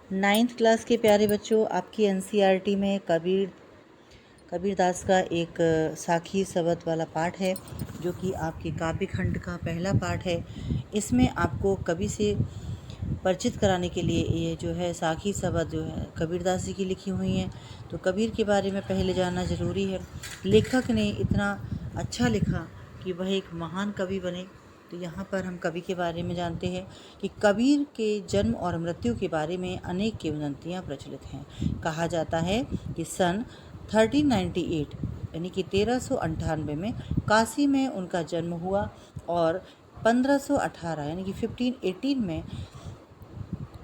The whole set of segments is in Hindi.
नाइन्थ क्लास के प्यारे बच्चों, आपकी एनसीईआरटी में कबीरदास का एक साखी शबद वाला पाठ है, जो कि आपके काव्य खंड का पहला पाठ है। इसमें आपको कवि से परिचित कराने के लिए ये जो है साखी शबद जो है कबीरदास जी की लिखी हुई हैं। तो कबीर के बारे में पहले जानना ज़रूरी है। लेखक ने इतना अच्छा लिखा कि वह एक महान कवि बने। तो यहाँ पर हम कवि के बारे में जानते हैं कि कबीर के जन्म और मृत्यु के बारे में अनेक किंवदंतियाँ प्रचलित हैं। कहा जाता है कि सन 1398 यानी कि 1398 में काशी में उनका जन्म हुआ और 1518 यानी कि 1518 में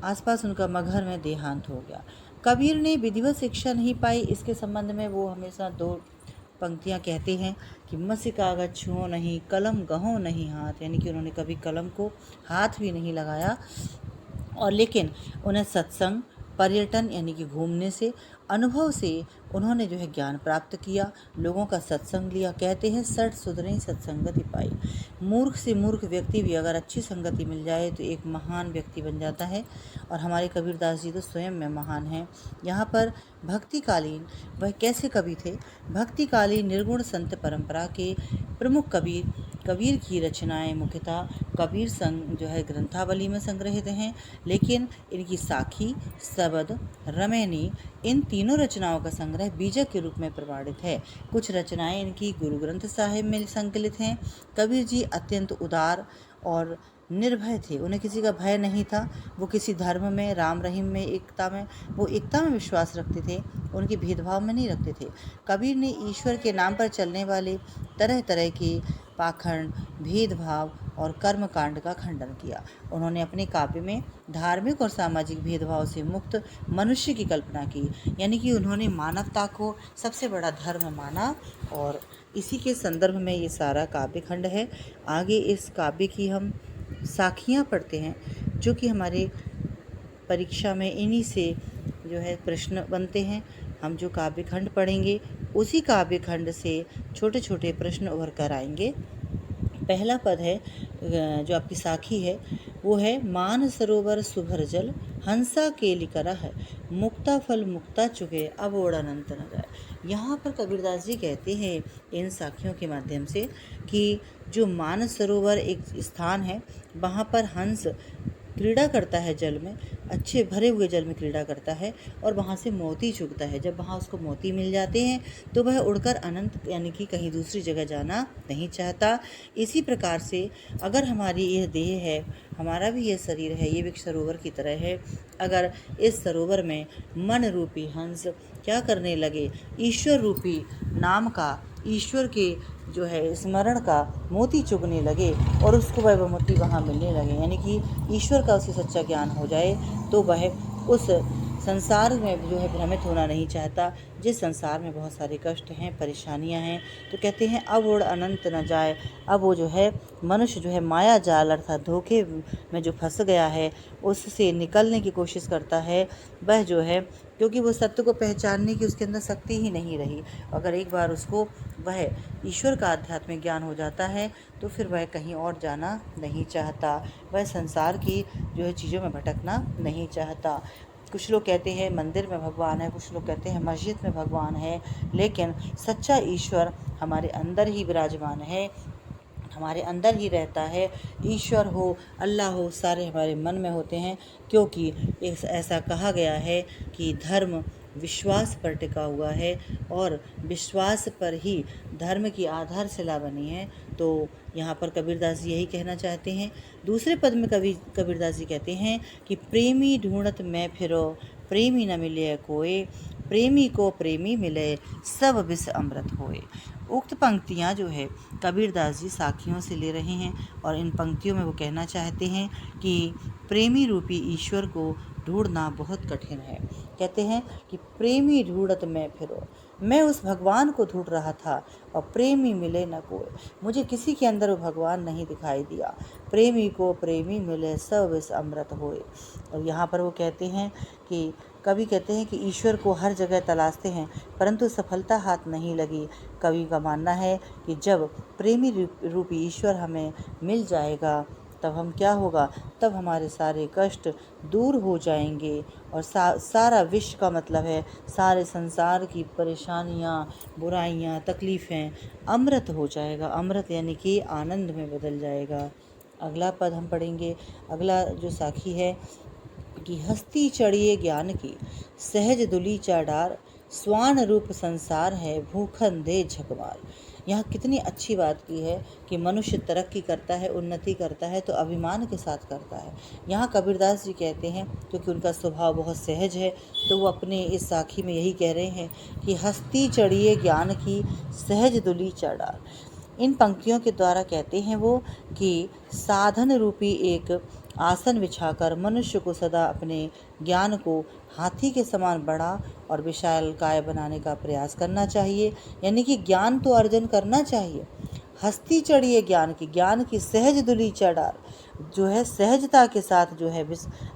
आसपास उनका मगहर में देहांत हो गया। कबीर ने विधिवत शिक्षा नहीं पाई। इसके संबंध में वो हमेशा दो पंक्तियाँ कहते हैं कि मसी कागज छुओ नहीं, कलम गहो नहीं हाथ, यानी कि उन्होंने कभी कलम को हाथ भी नहीं लगाया। और लेकिन उन्हें सत्संग, पर्यटन यानी कि घूमने से, अनुभव से उन्होंने जो है ज्ञान प्राप्त किया, लोगों का सत्संग लिया। कहते हैं सठ सुधरे सत्संगति पाई। मूर्ख से मूर्ख व्यक्ति भी अगर अच्छी संगति मिल जाए तो एक महान व्यक्ति बन जाता है। और हमारे कबीरदास जी तो स्वयं में महान हैं। यहाँ पर भक्तिकालीन वह कैसे कवि थे? भक्तिकालीन निर्गुण संत परंपरा के प्रमुख कबीर की रचनाएं मुख्यतः कबीर संग जो है ग्रंथावली में संग्रहित हैं, लेकिन इनकी साखी, शबद, रमैनी इन तीनों रचनाओं का संग्रह बीजक के रूप में प्रमाणित है। कुछ रचनाएं इनकी गुरु ग्रंथ साहिब में संकलित हैं। कबीर जी अत्यंत उदार और निर्भय थे। उन्हें किसी का भय नहीं था। वो किसी धर्म में, राम रहीम में, एकता में विश्वास रखते थे। उनके भेदभाव में नहीं रखते थे। कबीर ने ईश्वर के नाम पर चलने वाले तरह तरह के पाखंड, भेदभाव और कर्मकांड का खंडन किया। उन्होंने अपने काव्य में धार्मिक और सामाजिक भेदभाव से मुक्त मनुष्य की कल्पना की, यानी कि उन्होंने मानवता को सबसे बड़ा धर्म माना। और इसी के संदर्भ में ये सारा काव्य खंड है। आगे इस काव्य की हम साखियाँ पढ़ते हैं, जो कि हमारे परीक्षा में इन्हीं से जो है प्रश्न बनते हैं। हम जो काव्य खंड पढ़ेंगे उसी काव्य खंड से छोटे छोटे प्रश्न उभर कर आएंगे। पहला पद है, जो आपकी साखी है वो है, मान सरोवर सुभर जल, हंसा केली करा है, मुक्ता फल मुक्ता चुके, अब ओढ़ अनंत न जाए। यहाँ पर कबीरदास जी कहते हैं इन साखियों के माध्यम से कि जो मानस सरोवर एक स्थान है, वहाँ पर हंस क्रीड़ा करता है जल में, अच्छे भरे हुए जल में क्रीड़ा करता है और वहाँ से मोती चुगता है। जब वहाँ उसको मोती मिल जाते हैं तो वह उड़कर अनंत यानी कि कहीं दूसरी जगह जाना नहीं चाहता। इसी प्रकार से अगर हमारी यह देह है, हमारा भी यह शरीर है, ये भी सरोवर की तरह है। अगर इस सरोवर में मन रूपी हंस क्या करने लगे, ईश्वर रूपी नाम का, ईश्वर के जो है स्मरण का मोती चुगने लगे और उसको वह मोती वहाँ मिलने लगे, यानी कि ईश्वर का उसे सच्चा ज्ञान हो जाए, तो वह उस संसार में जो है भ्रमित होना नहीं चाहता, जिस संसार में बहुत सारे कष्ट हैं, परेशानियां हैं। तो कहते हैं अब ओढ़ अनंत न जाए। अब वो जो है मनुष्य जो है माया जाल अर्थात धोखे में जो फंस गया है, उससे निकलने की कोशिश करता है। वह जो है, क्योंकि वो सत्य को पहचानने की उसके अंदर शक्ति ही नहीं रही। अगर एक बार उसको वह ईश्वर का आध्यात्मिक ज्ञान हो जाता है तो फिर वह कहीं और जाना नहीं चाहता, वह संसार की जो है चीज़ों में भटकना नहीं चाहता। कुछ लोग कहते हैं मंदिर में भगवान है, कुछ लोग कहते हैं मस्जिद में भगवान है, लेकिन सच्चा ईश्वर हमारे अंदर ही विराजमान है, हमारे अंदर ही रहता है। ईश्वर हो, अल्लाह हो, सारे हमारे मन में होते हैं, क्योंकि ऐसा कहा गया है कि धर्म विश्वास पर टिका हुआ है और विश्वास पर ही धर्म की आधारशिला बनी है। तो यहाँ पर कबीरदास जी यही कहना चाहते हैं। दूसरे पद में कबीरदास जी कहते हैं कि प्रेमी ढूंढत मैं फिरो, प्रेमी न मिले कोई, प्रेमी को प्रेमी मिले, सब विष अमृत होए। उक्त पंक्तियाँ जो है कबीरदास जी साखियों से ले रहे हैं और इन पंक्तियों में वो कहना चाहते हैं कि प्रेमी रूपी ईश्वर को ढूंढना बहुत कठिन है। कहते हैं कि प्रेमी ढूंढत मैं फिरो, मैं उस भगवान को ढूंढ रहा था और प्रेमी मिले न कोई, मुझे किसी के अंदर वो भगवान नहीं दिखाई दिया। प्रेमी को प्रेमी मिले, सब विष अमृत होए। और यहाँ पर वो कहते हैं कि कवि कहते हैं कि ईश्वर को हर जगह तलाशते हैं परंतु सफलता हाथ नहीं लगी। कवि का मानना है कि जब प्रेमी रूपी ईश्वर हमें मिल जाएगा तब हम क्या होगा, तब हमारे सारे कष्ट दूर हो जाएंगे और सारा विश्व का मतलब है सारे संसार की परेशानियाँ, बुराइयाँ, तकलीफ़ें अमृत हो जाएगा। अमृत यानी कि आनंद में बदल जाएगा। अगला पद हम पढ़ेंगे। अगला जो साखी है कि हस्ती चढ़िए ज्ञान की, सहज दुली चाडार, स्वान रूप संसार है, भूखन दे झकमार। यहाँ कितनी अच्छी बात की है कि मनुष्य तरक्की करता है, उन्नति करता है तो अभिमान के साथ करता है। यहाँ कबीरदास जी कहते हैं, क्योंकि उनका स्वभाव बहुत सहज है, तो वो अपने इस साखी में यही कह रहे हैं कि हस्ती चढ़िए ज्ञान की, सहज दुली चाडार। इन पंक्तियों के द्वारा कहते हैं वो कि साधन रूपी एक आसन बिछाकर मनुष्य को सदा अपने ज्ञान को हाथी के समान बड़ा और विशालकाय बनाने का प्रयास करना चाहिए। यानी कि ज्ञान तो अर्जन करना चाहिए। हस्ती चढ़िए ज्ञान की सहज दुली चढ़ार, जो है सहजता के साथ जो है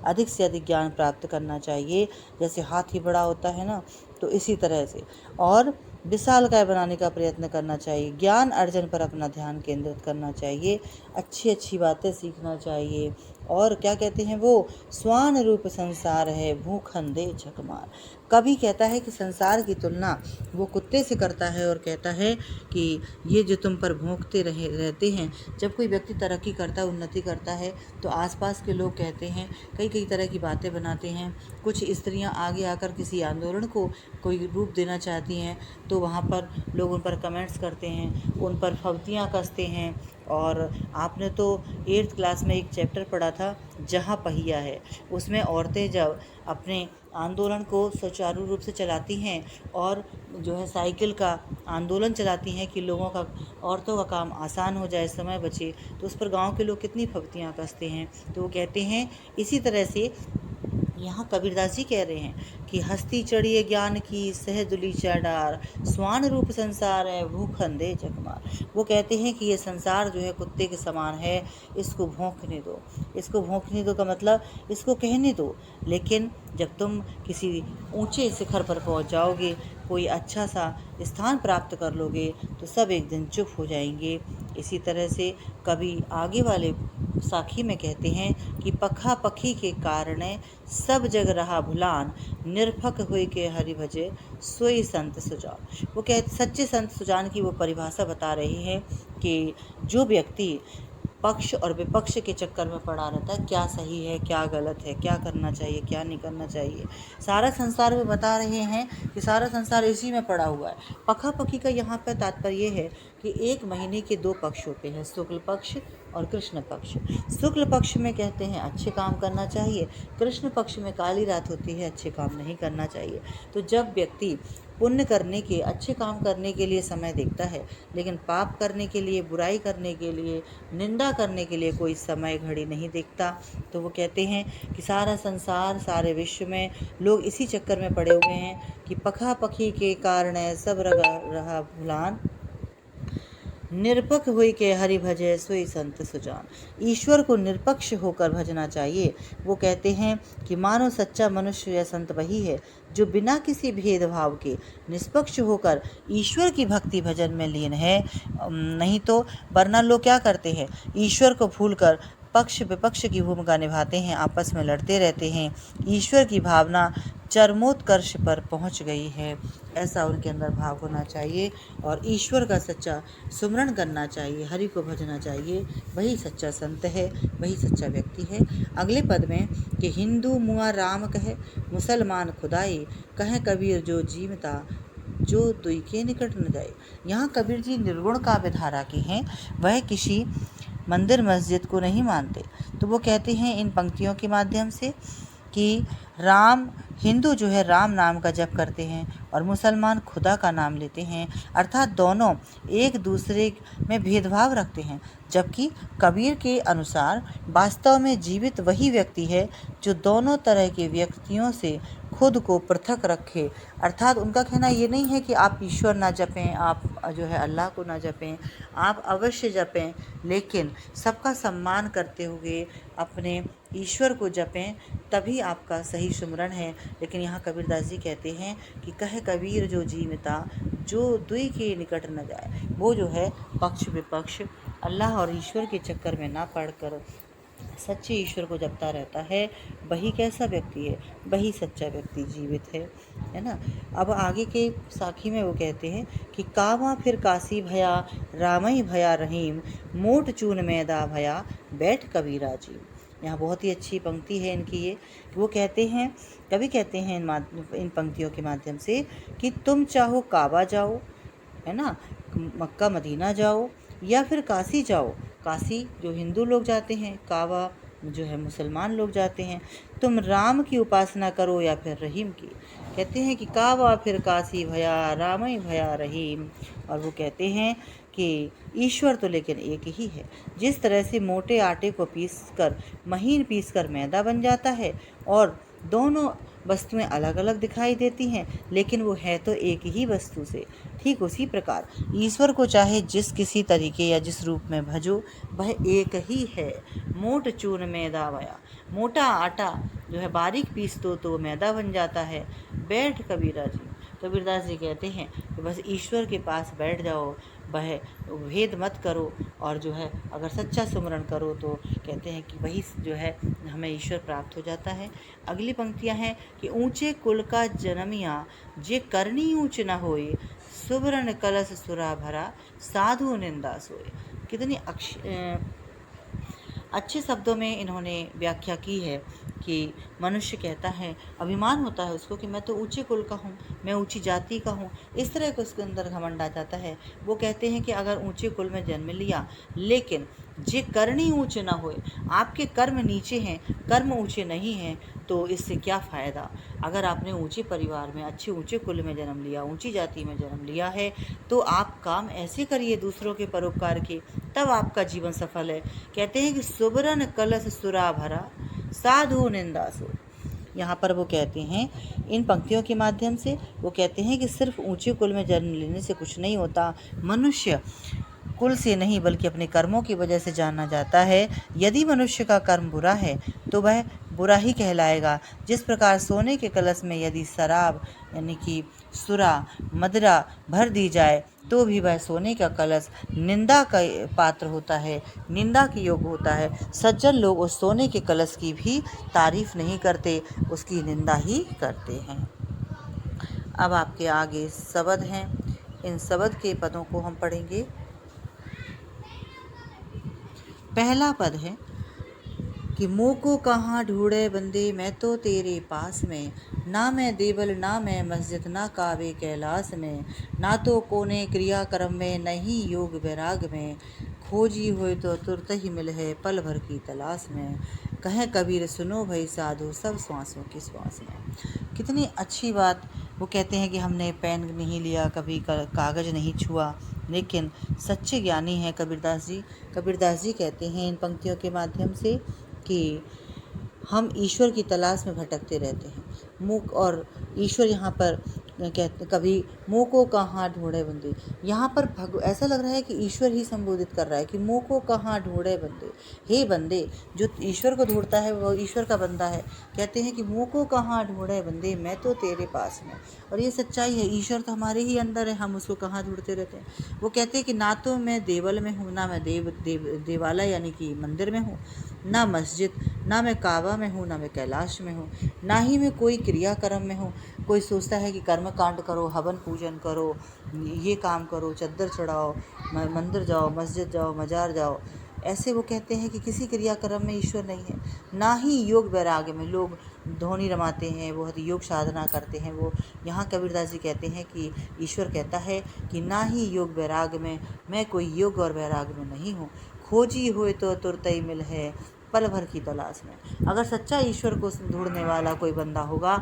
अधिक से अधिक ज्ञान प्राप्त करना चाहिए। जैसे हाथी बड़ा होता है ना, तो इसी तरह से, और विशालकाय बनाने का प्रयत्न करना चाहिए। ज्ञान अर्जन पर अपना ध्यान केंद्रित करना चाहिए, अच्छी अच्छी बातें सीखना चाहिए। और क्या कहते हैं वो, स्वान रूप संसार है, भूखन दे झकमार। कभी कहता है कि संसार की तुलना वो कुत्ते से करता है और कहता है कि ये जो तुम पर भौंकते रहते हैं। जब कोई व्यक्ति तरक्की करता है, उन्नति करता है, तो आसपास के लोग कहते हैं, कई कई तरह की बातें बनाते हैं। कुछ स्त्रियां आगे आकर किसी आंदोलन को कोई रूप देना चाहती हैं, तो वहाँ पर लोग उन पर कमेंट्स करते हैं, उन पर फब्तियाँ कसते हैं। और आपने तो 8th क्लास में एक चैप्टर पढ़ा था जहाँ पहिया है, उसमें औरतें जब अपने आंदोलन को सुचारू रूप से चलाती हैं और जो है साइकिल का आंदोलन चलाती हैं कि लोगों का, औरतों का काम आसान हो जाए, समय बचे, तो उस पर गांव के लोग कितनी फब्तियाँ कसते हैं। तो वो कहते हैं इसी तरह से यहाँ कबीरदास जी कह रहे हैं कि हस्ती चढ़िए ज्ञान की, सहज दुली चाडार, स्वान रूप संसार है, भूखन दे झकमार। वो कहते हैं कि ये संसार जो है कुत्ते के समान है, इसको भौंकने दो। इसको भौंकने दो का मतलब इसको कहने दो, लेकिन जब तुम किसी ऊंचे शिखर पर पहुंच जाओगे, कोई अच्छा सा स्थान प्राप्त कर लोगे, तो सब एक दिन चुप हो जाएंगे। इसी तरह से कभी आगे वाले साखी में कहते हैं कि पखा पखी के कारण सब जग रहा भुलान, निरफक हुए के हरि भजे, सोई संत सुजान। वो कहते, सच्चे संत सुजान की वो परिभाषा बता रही है कि जो व्यक्ति पक्ष और विपक्ष के चक्कर में पड़ा रहता है, क्या सही है, क्या गलत है, क्या करना चाहिए, क्या नहीं करना चाहिए, सारा संसार में बता रहे हैं कि सारा संसार इसी में पड़ा हुआ है। पखा पखी का यहाँ पर तात्पर्य है कि एक महीने के 2 पक्ष होते हैं, शुक्ल पक्ष और कृष्ण पक्ष। शुक्ल पक्ष में कहते हैं अच्छे काम करना चाहिए, कृष्ण पक्ष में काली रात होती है, अच्छे काम नहीं करना चाहिए। तो जब व्यक्ति पुण्य करने के, अच्छे काम करने के लिए समय देखता है, लेकिन पाप करने के लिए, बुराई करने के लिए, निंदा करने के लिए कोई समय घड़ी नहीं देखता, तो वो कहते हैं कि सारा संसार, सारे विश्व में लोग इसी चक्कर में पड़े हुए हैं कि पखा पखी के कारण सब रहा भुलान, निरपक्ष हुई के हरि भजे, सोई संत सुजान। ईश्वर को निरपक्ष होकर भजना चाहिए। वो कहते हैं कि मानो सच्चा मनुष्य या संत वही है जो बिना किसी भेदभाव के निष्पक्ष होकर ईश्वर की भक्ति भजन में लीन है। नहीं तो वरना लोग क्या करते हैं, ईश्वर को भूलकर पक्ष विपक्ष की भूमिका निभाते हैं, आपस में लड़ते रहते हैं। ईश्वर की भावना चरमोत्कर्ष पर पहुंच गई है, ऐसा उनके अंदर भाव होना चाहिए और ईश्वर का सच्चा सुमरण करना चाहिए, हरि को भजना चाहिए। वही सच्चा संत है, वही सच्चा व्यक्ति है। अगले पद में कि हिंदू मुआ राम कहे, मुसलमान खुदाई, कहे कबीर जो जीवता, जो तुई के निकट न जाए। यहाँ कबीर जी निर्गुण काव्यधारा के हैं, वह किसी मंदिर मस्जिद को नहीं मानते। तो वो कहते हैं इन पंक्तियों के माध्यम से कि राम, हिंदू जो है राम नाम का जप करते हैं और मुसलमान खुदा का नाम लेते हैं, अर्थात दोनों एक दूसरे में भेदभाव रखते हैं। जबकि कबीर के अनुसार वास्तव में जीवित वही व्यक्ति है जो दोनों तरह के व्यक्तियों से खुद को पृथक रखे। अर्थात उनका कहना ये नहीं है कि आप ईश्वर ना जपें, आप जो है अल्लाह को ना जपें, आप अवश्य जपें, लेकिन सबका सम्मान करते हुए अपने ईश्वर को जपें, तभी आपका सही सुमरण है। लेकिन यहाँ कबीरदास जी कहते हैं कि कहे कबीर जो जीविता, जो दुई के निकट न जाए। वो जो है पक्ष विपक्ष, अल्लाह और ईश्वर के चक्कर में ना पड़कर सच्चे ईश्वर को जपता रहता है, वही कैसा व्यक्ति है, वही सच्चा व्यक्ति जीवित है ना। अब आगे के साखी में वो कहते हैं कि कावा फिर काशी भया, रामई भया रहीम, मोट चून मैदा भया, बैठ कबीरा जी। यहाँ बहुत ही अच्छी पंक्ति है इनकी ये। वो कहते हैं, कवि कहते हैं इन पंक्तियों के माध्यम से कि तुम चाहो काबा जाओ, है ना, मक्का मदीना जाओ, या फिर काशी जाओ। काशी जो हिंदू लोग जाते हैं, काबा जो है मुसलमान लोग जाते हैं। तुम राम की उपासना करो या फिर रहीम की। कहते हैं कि काबा फिर काशी भया, रामई भया रहीम। और वो कहते हैं कि ईश्वर तो लेकिन एक ही है। जिस तरह से मोटे आटे को पीसकर, महीन पीसकर मैदा बन जाता है और दोनों वस्तुएं अलग अलग दिखाई देती हैं, लेकिन वो है तो एक ही वस्तु से, ठीक उसी प्रकार ईश्वर को चाहे जिस किसी तरीके या जिस रूप में भजो, वह एक ही है। मोट चून मैदा भया, मोटा आटा जो है बारीक पीस दो तो मैदा बन जाता है। बैठ कबीरा जी, कबीरदास जी कहते हैं कि बस ईश्वर के पास बैठ जाओ, वह भेद मत करो, और जो है अगर सच्चा सुमरण करो तो कहते हैं कि वही जो है हमें ईश्वर प्राप्त हो जाता है। अगली पंक्तियां हैं कि ऊंचे कुल का जन्मिया, जे करनी ऊंच न होए, सुवर्ण कलश सुरा भरा, साधु निंदा सोए। कितनी अच्छे शब्दों में इन्होंने व्याख्या की है कि मनुष्य कहता है, अभिमान होता है उसको कि मैं तो ऊंचे कुल का हूँ, मैं ऊंची जाति का हूँ, इस तरह का उसके अंदर घमंड आ जाता है। वो कहते हैं कि अगर ऊंचे कुल में जन्म लिया, लेकिन जे करनी ऊंचे ना होए, आपके कर्म नीचे हैं, कर्म ऊंचे नहीं हैं, तो इससे क्या फ़ायदा। अगर आपने ऊंचे परिवार में, अच्छे ऊंचे कुल में जन्म लिया, ऊंची जाति में जन्म लिया है, तो आप काम ऐसे करिए दूसरों के परोपकार के, तब आपका जीवन सफल है। कहते हैं कि सुबरन कलश सुरा भरा, साधु निंदा सो। यहाँ पर वो कहते हैं, इन पंक्तियों के माध्यम से वो कहते हैं कि सिर्फ ऊंचे कुल में जन्म लेने से कुछ नहीं होता। मनुष्य कुल से नहीं बल्कि अपने कर्मों की वजह से जाना जाता है। यदि मनुष्य का कर्म बुरा है तो वह बुरा ही कहलाएगा। जिस प्रकार सोने के कलश में यदि शराब यानी कि सुरा, मदिरा भर दी जाए तो भी वह सोने का कलश निंदा का पात्र होता है, निंदा के योग्य होता है। सज्जन लोग उस सोने के कलश की भी तारीफ नहीं करते, उसकी निंदा ही करते हैं। अब आपके आगे शब्द हैं, इन शब्द के पदों को हम पढ़ेंगे। पहला पद है कि मुँह को कहाँ ढूंढे बंदे, मैं तो तेरे पास में, ना मैं देवल ना मैं मस्जिद, ना काबे कैलाश में, ना तो कोने क्रिया कर्म में, नहीं योग वैराग में, खोजी हुए तो तुरत ही मिल है पल भर की तलाश में, कहें कबीर सुनो भाई साधु, सब श्वासों की श्वास में। कितनी अच्छी बात। वो कहते हैं कि हमने पेन नहीं लिया, कभी कागज़ नहीं छुआ, लेकिन सच्चे ज्ञानी हैं कबीरदास जी। कबीरदास जी कहते हैं इन पंक्तियों के माध्यम से कि हम ईश्वर की तलाश में भटकते रहते हैं। मुँह और ईश्वर यहाँ पर कहते, कभी मुँह को कहाँ ढूंढे बंदे, यहाँ पर ऐसा लग रहा है कि ईश्वर ही संबोधित कर रहा है कि मुँह को कहाँ ढूंढे बंदे। हे बंदे, जो ईश्वर को ढूंढता है वो ईश्वर का बंदा है। कहते हैं कि मुँह को कहाँ ढूंढे बंदे, मैं तो तेरे पास में। और ये सच्चाई है, ईश्वर तो हमारे ही अंदर है, हम उसको कहाँ ढूंढते रहते हैं। वो कहते हैं कि ना तो मैं देवल में हूँ, ना मैं देवालय यानी कि मंदिर में हूँ, ना मस्जिद, ना मैं काबा में हूँ, ना मैं कैलाश में हूँ, ना ही मैं कोई क्रियाक्रम में हूँ। कोई सोचता है कि कर्म कांड करो, हवन पूजन करो, ये काम करो, चद्दर चढ़ाओ, मंदिर जाओ, मस्जिद जाओ, मजार जाओ। ऐसे वो कहते हैं कि किसी क्रियाक्रम में ईश्वर नहीं है। ना ही योग वैराग्य में, लोग ध्वनि रमाते हैं, बहुत योग साधना करते हैं। वो यहाँ कबीरदास जी कहते हैं कि ईश्वर कहता है कि ना ही योग वैराग्य में, मैं कोई योग और वैराग्य में नहीं हूँ। खोजी हुए तो तुरत ही मिल है पल भर की तलाश में। अगर सच्चा ईश्वर को ढूंढने वाला कोई बंदा होगा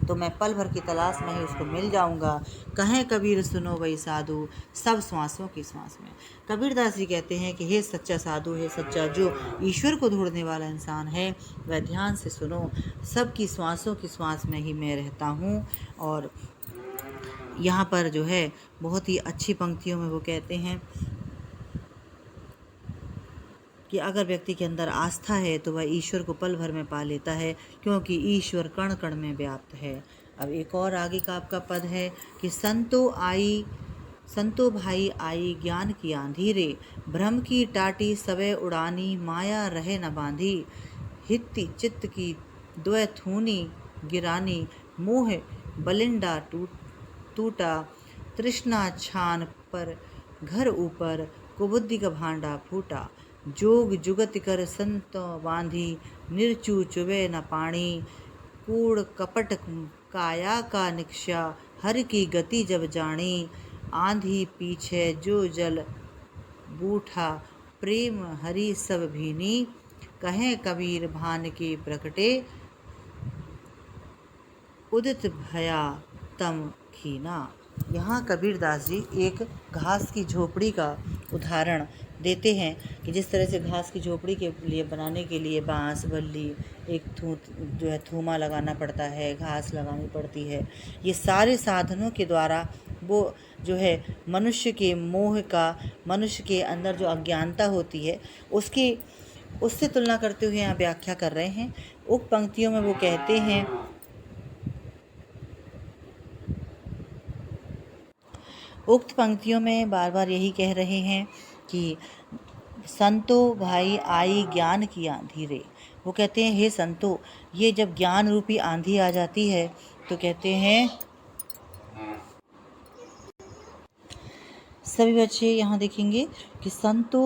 तो मैं पल भर की तलाश में ही उसको मिल जाऊंगा। कहें कबीर सुनो वही साधु, सब श्वासों की श्वास में। कबीरदास जी कहते हैं कि हे सच्चा साधु, हे सच्चा जो ईश्वर को ढूंढने वाला इंसान है, वह ध्यान से सुनो, सबकी श्वासों की श्वास में ही मैं रहता हूँ। और यहाँ पर जो है बहुत ही अच्छी पंक्तियों में वो कहते हैं कि अगर व्यक्ति के अंदर आस्था है तो वह ईश्वर को पल भर में पा लेता है, क्योंकि ईश्वर कण कण में व्याप्त है। अब एक और आगे का आपका पद है कि संतो आई संतो भाई आई ज्ञान की आंधी रे, भ्रम की टाटी सवै उड़ानी, माया रहे न बांधी। हित्ती चित्त की द्वैथूनी गिरानी, मोह बलिंडा टूटा। तृष्णा छान पर घर ऊपर, कुबुद्धि का भांडा फूटा। जोग जुगत कर संत बांधी, निर्चू चुबे न पाणी। कूड़ कपट काया का निक्षा, हर की गति जब जानी। आंधी पीछे जो जल बूठा, प्रेम हरि सब भीनी। कहें कबीर भान के प्रकटे, उदित भया तम खीना। यहाँ कबीरदास जी एक घास की झोपड़ी का उदाहरण देते हैं कि जिस तरह से घास की झोपड़ी के लिए बनाने के लिए बांस बल्ली एक जो है थूमा लगाना पड़ता है, घास लगानी पड़ती है। ये सारे साधनों के द्वारा वो जो है मनुष्य के मोह का, मनुष्य के अंदर जो अज्ञानता होती है उससे तुलना करते हुए यहाँ व्याख्या कर रहे हैं। उक्त पंक्तियों में वो कहते हैं, उक्त पंक्तियों में बार बार यही कह रहे हैं कि संतो भाई आई ज्ञान की आंधी रे। वो कहते हैं हे संतो, ये जब ज्ञान रूपी आंधी आ जाती है तो कहते हैं, सभी बच्चे यहाँ देखेंगे कि संतो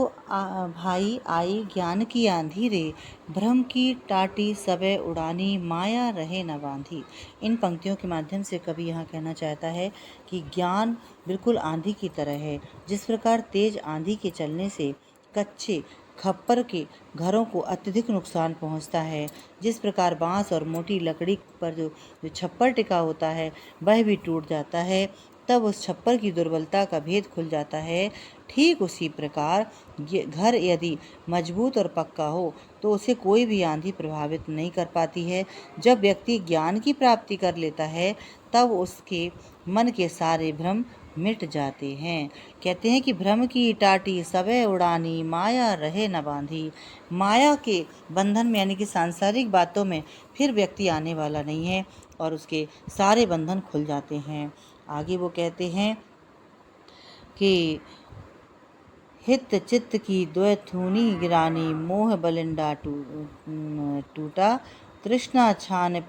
भाई आई ज्ञान की आंधी रे, भ्रम की टाटी सबे उड़ानी, माया रहे न बांधी। इन पंक्तियों के माध्यम से कवि यहाँ कहना चाहता है कि ज्ञान बिल्कुल आंधी की तरह है। जिस प्रकार तेज आंधी के चलने से कच्चे खप्पर के घरों को अत्यधिक नुकसान पहुंचता है, जिस प्रकार बांस और मोटी लकड़ी पर जो छप्पर टिका होता है वह भी टूट जाता है, तब उस छप्पर की दुर्बलता का भेद खुल जाता है। ठीक उसी प्रकार घर यदि मजबूत और पक्का हो तो उसे कोई भी आंधी प्रभावित नहीं कर पाती है। जब व्यक्ति ज्ञान की प्राप्ति कर लेता है तब उसके मन के सारे भ्रम मिट जाते हैं। कहते हैं कि भ्रम की टाटी सबे उड़ानी, माया रहे न बांधी। माया के बंधन में यानी कि सांसारिक बातों में फिर व्यक्ति आने वाला नहीं है और उसके सारे बंधन खुल जाते हैं। आगे वो कहते हैं कि हित चित्त की द्वैथूनी गिरानी, मोह बलिंडा टूटा। तृष्णा छान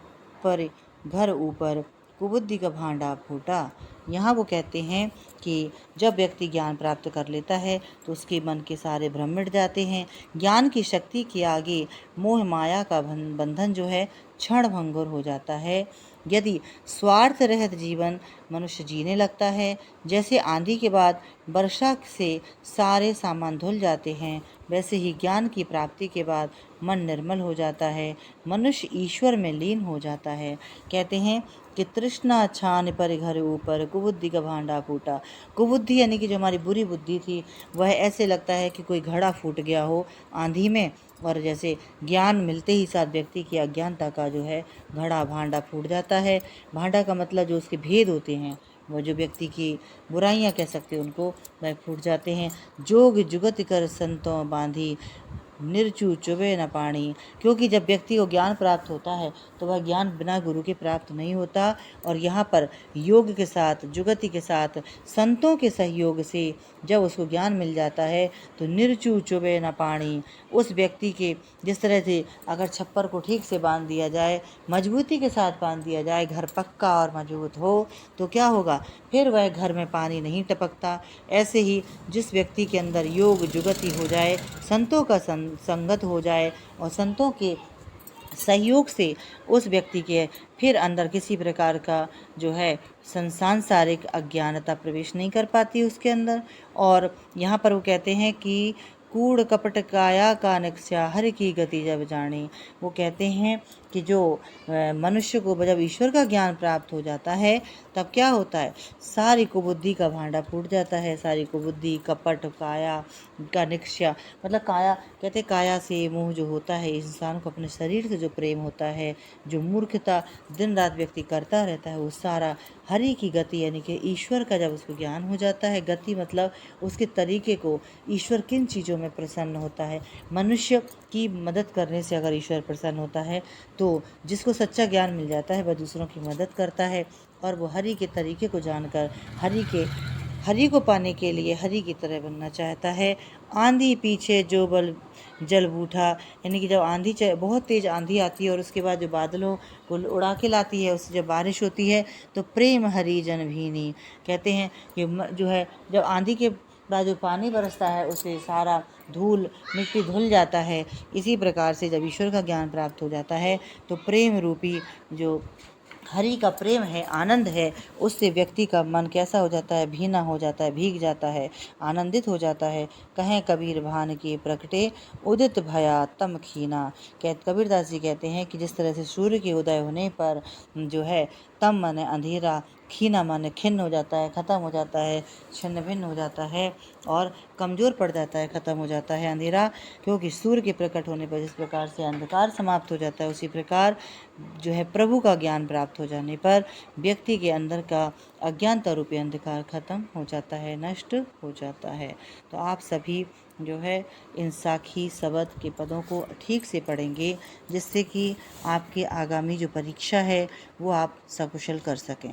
पर घर ऊपर, कुबुद्धि का भांडा फूटा। यहाँ वो कहते हैं कि जब व्यक्ति ज्ञान प्राप्त कर लेता है तो उसके मन के सारे भ्रम मिट जाते हैं। ज्ञान की शक्ति के आगे मोह माया का बंधन जो है क्षण भंगुर हो जाता है। यदि स्वार्थ रहित जीवन मनुष्य जीने लगता है, जैसे आंधी के बाद वर्षा से सारे सामान धुल जाते हैं, वैसे ही ज्ञान की प्राप्ति के बाद मन निर्मल हो जाता है, मनुष्य ईश्वर में लीन हो जाता है। कहते हैं कि तृष्णा छान पर घर ऊपर, कुबुद्धि का भांडा फूटा। कुबुद्धि यानी कि जो हमारी बुरी बुद्धि थी वह ऐसे लगता है कि कोई घड़ा फूट गया हो आंधी में, और जैसे ज्ञान मिलते ही साथ व्यक्ति की अज्ञानता का जो है घड़ा भांडा फूट जाता है। भांडा का मतलब जो उसके भेद होते हैं, वो जो व्यक्ति की बुराइयां कह सकते हैं उनको, वह फूट जाते हैं। जोग जुगत कर संतों बांधी, निर्चू चुबे न पानी। क्योंकि जब व्यक्ति को ज्ञान प्राप्त होता है तो वह ज्ञान बिना गुरु के प्राप्त नहीं होता, और यहाँ पर योग के साथ, जुगति के साथ, संतों के सहयोग से जब उसको ज्ञान मिल जाता है तो निर्चू चुबे न पानी। उस व्यक्ति के जिस तरह से अगर छप्पर को ठीक से बांध दिया जाए, मजबूती के साथ बांध दिया जाए, घर पक्का और मजबूत हो तो क्या होगा, फिर वह घर में पानी नहीं टपकता। ऐसे ही जिस व्यक्ति के अंदर योग जुगति हो जाए, संतों का संगत हो जाए और संतों के सहयोग से उस व्यक्ति के फिर अंदर किसी प्रकार का जो है सांसारिक अज्ञानता प्रवेश नहीं कर पाती उसके अंदर। और यहाँ पर वो कहते हैं कि कूड़ कपट काया का नक्शा, हर की गति जब जानी। वो कहते हैं कि जो मनुष्य को जब ईश्वर का ज्ञान प्राप्त हो जाता है तब क्या होता है, सारी कुबुद्धि का भांडा फूट जाता है। सारी कुबुद्धि, कपट, काया का निक्ष्या, मतलब काया कहते काया से मोह जो होता है, इंसान को अपने शरीर से जो प्रेम होता है, जो मूर्खता दिन रात व्यक्ति करता रहता है, वो सारा हरि की गति यानी कि ईश्वर का जब उसको ज्ञान हो जाता है, गति मतलब उसके तरीके को, ईश्वर किन चीज़ों में प्रसन्न होता है। मनुष्य की मदद करने से अगर ईश्वर प्रसन्न होता है तो जिसको सच्चा ज्ञान मिल जाता है वह दूसरों की मदद करता है, और वो हरि के तरीके को जानकर, हरि के हरि को पाने के लिए हरि की तरह बनना चाहता है। आंधी पीछे जो बल जल बूठा, यानी कि जब बहुत तेज़ आंधी आती है और उसके बाद जो बादलों को उड़ा के लाती है, उससे जब बारिश होती है तो प्रेम हरि जन भीनी। कहते हैं कि जो है जब आंधी के बाद जो पानी बरसता है उससे सारा धूल मिट्टी धुल जाता है। इसी प्रकार से जब ईश्वर का ज्ञान प्राप्त हो जाता है तो प्रेम रूपी जो हरि का प्रेम है, आनंद है, उससे व्यक्ति का मन कैसा हो जाता है, भीना हो जाता है, भीग जाता है, आनंदित हो जाता है। कहें कबीर भान के प्रकटे उदित भया तम खीना। कबीरदास जी कहते हैं कि जिस तरह से सूर्य के उदय होने पर जो है तम माने अंधेरा, खीना माने खिन्न हो जाता है, ख़त्म हो जाता है, छिन्न भिन्न हो जाता है और कमज़ोर पड़ जाता है, ख़त्म हो जाता है अंधेरा। क्योंकि सूर्य के प्रकट होने पर जिस प्रकार से अंधकार समाप्त हो जाता है, उसी प्रकार जो है प्रभु का ज्ञान प्राप्त हो जाने पर व्यक्ति के अंदर का अज्ञानता रूपी अंधकार खत्म हो जाता है, नष्ट हो जाता है। तो आप सभी जो है इन साखी शब्द के पदों को ठीक से पढ़ेंगे, जिससे कि आपके आगामी जो परीक्षा है वो आप सकुशल कर सकें।